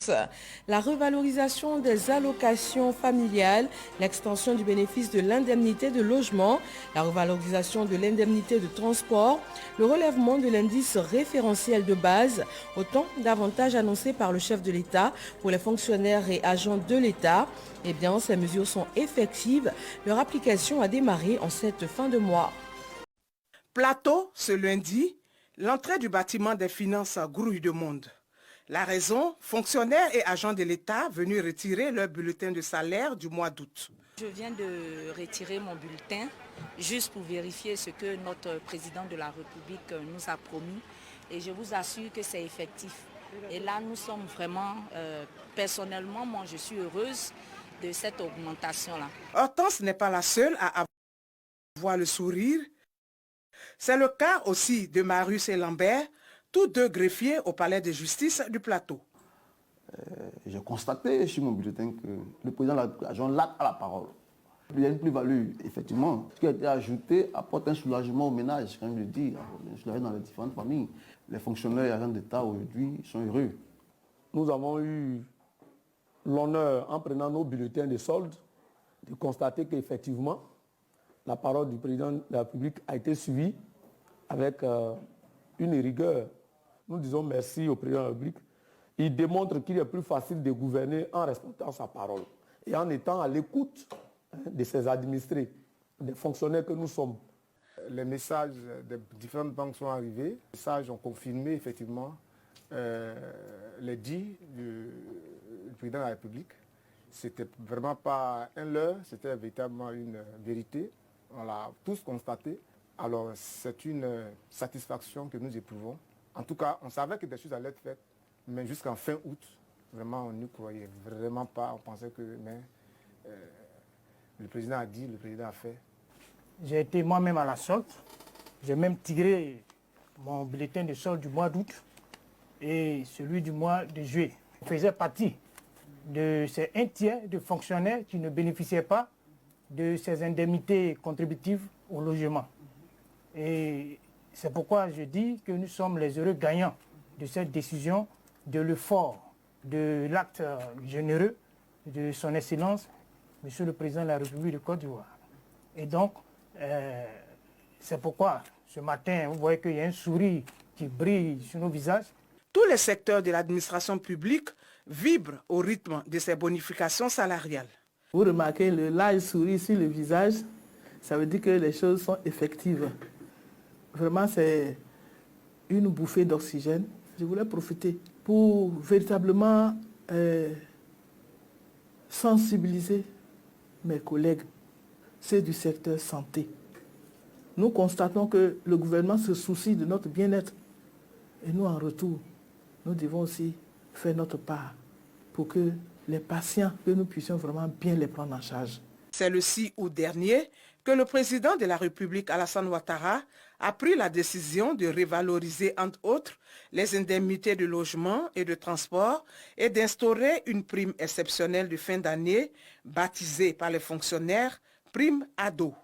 finances. La revalorisation des allocations familiales, l'extension du bénéfice de l'indemnité de logement, la revalorisation de l'indemnité de transport, le relèvement de l'indice référentiel de base, autant d'avantages annoncés par le chef de l'État pour les fonctionnaires et agents de l'État. Eh bien, ces mesures sont effectives. Leur application a démarré en cette fin de mois. Plateau, ce lundi, l'entrée du bâtiment des finances grouille de monde. La raison, fonctionnaires et agents de l'État venus retirer leur bulletin de salaire du mois d'août. Je viens de retirer mon bulletin juste pour vérifier ce que notre président de la République nous a promis et je vous assure que c'est effectif. Et là, nous sommes vraiment, personnellement, moi je suis heureuse de cette augmentation-là. Hortense n'est pas la seule à avoir le sourire. C'est le cas aussi de Marius et Lambert, tous deux greffiers au palais de justice du Plateau. J'ai constaté sur mon bulletin que le président de l'agent a la parole. Il y a une plus-value, effectivement. Ce qui a été ajouté apporte un soulagement aux ménages, quand je le dis, un soulagement dans les différentes familles. Les fonctionnaires et agents d'État aujourd'hui sont heureux. Nous avons eu l'honneur, en prenant nos bulletins de solde, de constater qu'effectivement, la parole du président de la République a été suivie avec une rigueur. Nous disons merci au président de la République. Il démontre qu'il est plus facile de gouverner en respectant sa parole et en étant à l'écoute de ses administrés, des fonctionnaires que nous sommes. Les messages des différentes banques sont arrivés. Les messages ont confirmé effectivement les dits du président de la République. C'était vraiment pas un leurre, c'était véritablement une vérité. On l'a tous constaté. Alors c'est une satisfaction que nous éprouvons. En tout cas, on savait que des choses allaient être faites, mais jusqu'en fin août, vraiment on n'y croyait vraiment pas. On pensait que le président a dit, le président a fait. J'ai été moi-même à la solde. J'ai même tiré mon bulletin de solde du mois d'août et celui du mois de juillet. Je faisais partie de ces un tiers de fonctionnaires qui ne bénéficiaient pas de ces indemnités contributives au logement. Et c'est pourquoi je dis que nous sommes les heureux gagnants de cette décision, de l'effort, de l'acte généreux de son Excellence, Monsieur le Président de la République de Côte d'Ivoire. Et donc, c'est pourquoi ce matin, vous voyez qu'il y a un sourire qui brille sur nos visages. Tous les secteurs de l'administration publique vibrent au rythme de ces bonifications salariales. Vous remarquez le large sourire sur le visage, ça veut dire que les choses sont effectives. Vraiment, c'est une bouffée d'oxygène. Je voulais profiter pour véritablement sensibiliser mes collègues, ceux du secteur santé. Nous constatons que le gouvernement se soucie de notre bien-être. Et nous, en retour, nous devons aussi faire notre part pour que les patients, que nous puissions vraiment bien les prendre en charge. C'est le 6 août dernier que le président de la République, Alassane Ouattara, a pris la décision de revaloriser, entre autres, les indemnités de logement et de transport et d'instaurer une prime exceptionnelle de fin d'année, baptisée par les fonctionnaires prime ado.